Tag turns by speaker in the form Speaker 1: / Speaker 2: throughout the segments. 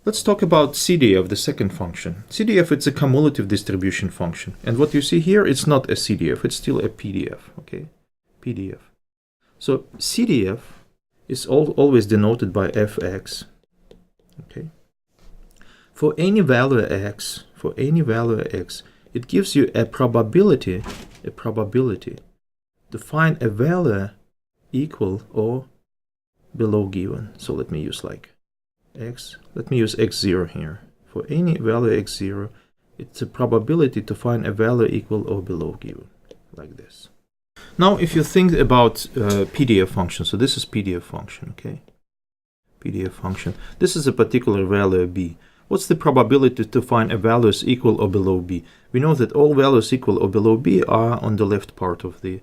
Speaker 1: Let's talk about CDF, the second function. CDF, it's a cumulative distribution function. And what you see here, it's not a CDF, it's still a PDF, okay? PDF. So CDF is always denoted by fx, okay? For any value x, it gives you a probability to find a value equal or below given. So let me use like x, let me use x0 here. For any value x0, it's a probability to find a value equal or below given, like this. Now if you think about PDF function, so this is PDF function, okay? PDF function. This is a particular value b. What's the probability to find a values equal or below b? We know that all values equal or below b are on the left part of the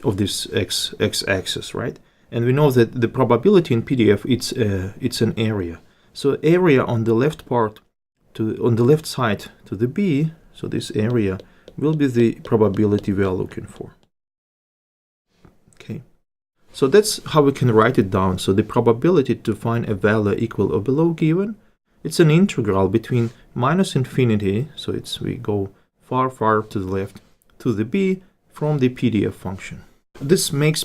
Speaker 1: this x-axis, right? And we know that the probability in PDF it's an area. So area on the left part on the left side to the b, so this area will be the probability we are looking for. Okay. So that's how we can write it down. So the probability to find a value equal or below given, it's an integral between minus infinity, so we go far to the left, to the b from the PDF function. This makes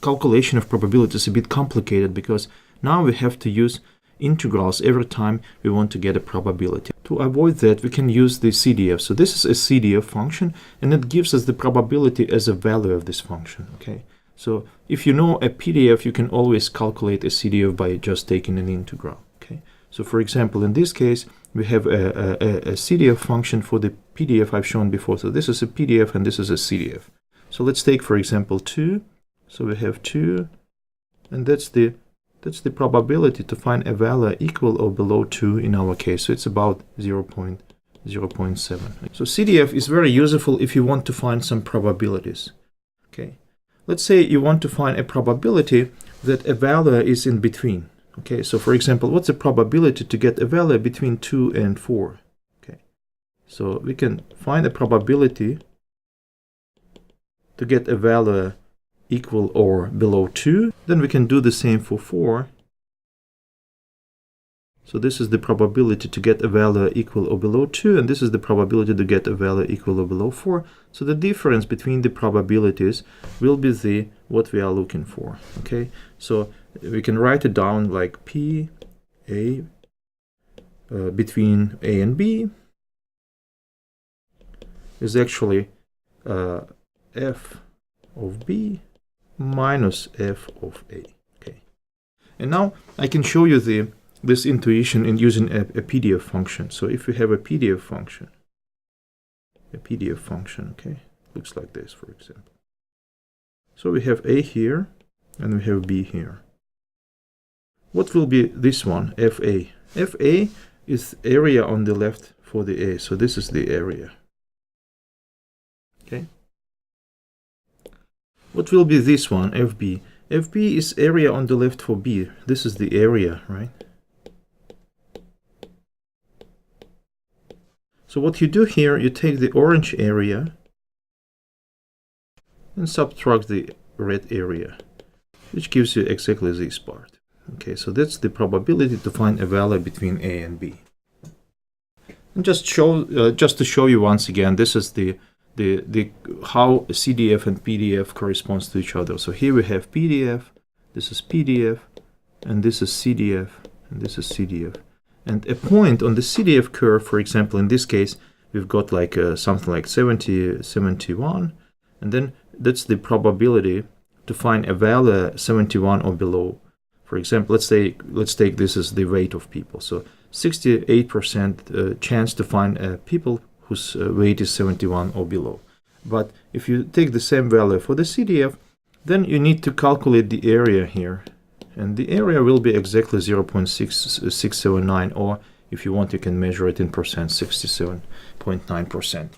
Speaker 1: calculation of probabilities a bit complicated because now we have to use integrals every time we want to get a probability. To avoid that, we can use the CDF. So this is a CDF function, and it gives us the probability as a value of this function, okay? So if you know a PDF, you can always calculate a CDF by just taking an integral, okay? So for example, in this case, we have a CDF function for the PDF I've shown before. So this is a PDF and this is a CDF. So let's take, for example, 2. So we have 2, and that's the probability to find a value equal or below 2 in our case. So it's about 0.7. So CDF is very useful if you want to find some probabilities, okay? Let's say you want to find a probability that a value is in between. Okay, so for example, what's the probability to get a value between 2 and 4? Okay, so we can find a probability to get a value equal or below 2. Then we can do the same for 4. So this is the probability to get a value equal or below 2, and this is the probability to get a value equal or below 4. So the difference between the probabilities will be what we are looking for. Okay, so we can write it down like P A between A and B is actually f of B minus f of A. Okay, and now I can show you this intuition in using a PDF function. So if we have a PDF function, okay, looks like this, for example. So we have A here and we have B here. What will be this one, FA? FA is area on the left for the A, so this is the area. Okay. What will be this one, FB? FB is area on the left for B. This is the area, right? So what you do here, you take the orange area and subtract the red area, which gives you exactly this part. Okay, so that's the probability to find a value between A and B. And just to show you once again, this is how CDF and PDF corresponds to each other. So here we have PDF, this is PDF, and this is CDF, and this is CDF. And a point on the CDF curve, for example, in this case, we've got like something like 70, 71, and then that's the probability to find a value 71 or below. For example, let's take this as the weight of people. So 68% chance to find people whose weight is 71 or below. But if you take the same value for the CDF, then you need to calculate the area here. And the area will be exactly 0.6679, or if you want, you can measure it in percent, 67.9%.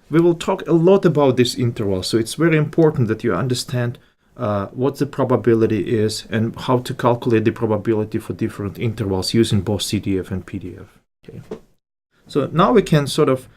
Speaker 1: We will talk a lot about this interval, so it's very important that you understand what the probability is and how to calculate the probability for different intervals using both CDF and PDF. Okay. So now we can sort of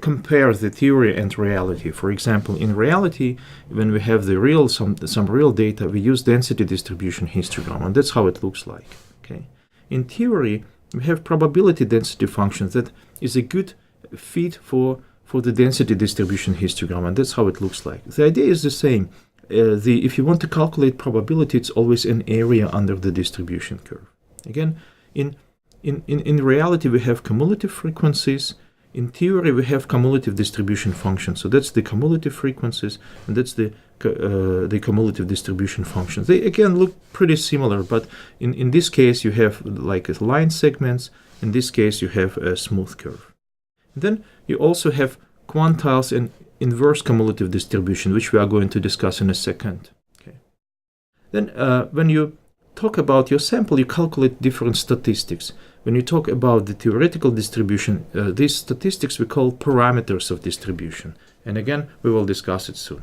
Speaker 1: compare the theory and reality. For example, in reality, when we have the some real data, we use density distribution histogram, and that's how it looks like. Okay. in theory, we have probability density functions that is a good fit for the density distribution histogram, and that's how it looks like. The idea is the same. If you want to calculate probability, it's always an area under the distribution curve. Again, in reality, we have cumulative frequencies. In theory, we have cumulative distribution functions. So that's the cumulative frequencies, and that's the cumulative distribution functions. They again look pretty similar, but in this case, you have like line segments. In this case, you have a smooth curve. Then you also have quantiles and inverse cumulative distribution, which we are going to discuss in a second. Okay. Then when you talk about your sample, you calculate different statistics. When you talk about the theoretical distribution, these statistics we call parameters of distribution. And again, we will discuss it soon.